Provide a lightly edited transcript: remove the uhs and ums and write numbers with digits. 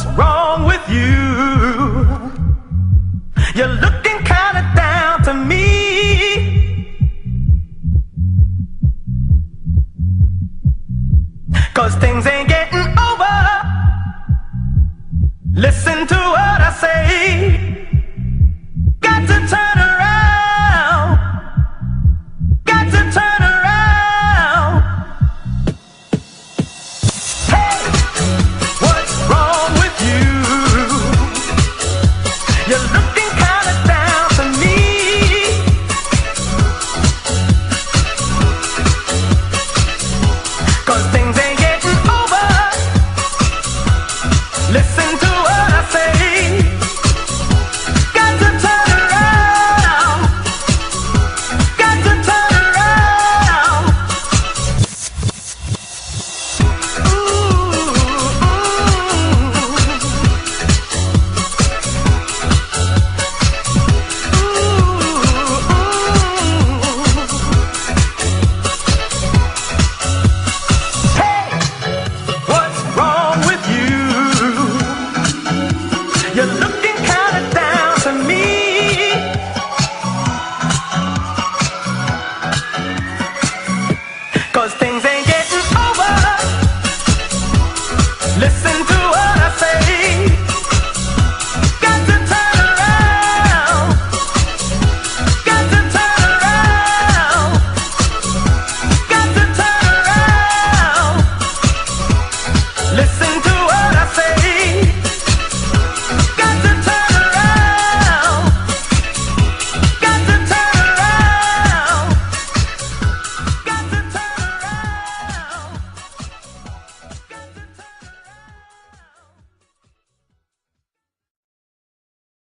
What's wrong with you? You're looking kinda down to me. Cause things ain't getting over. Listen to what I say. Got to turn around. Got to turn around. Hey, what's wrong with you? You're looking kinda down to me. Cause things ain't getting over. Listen to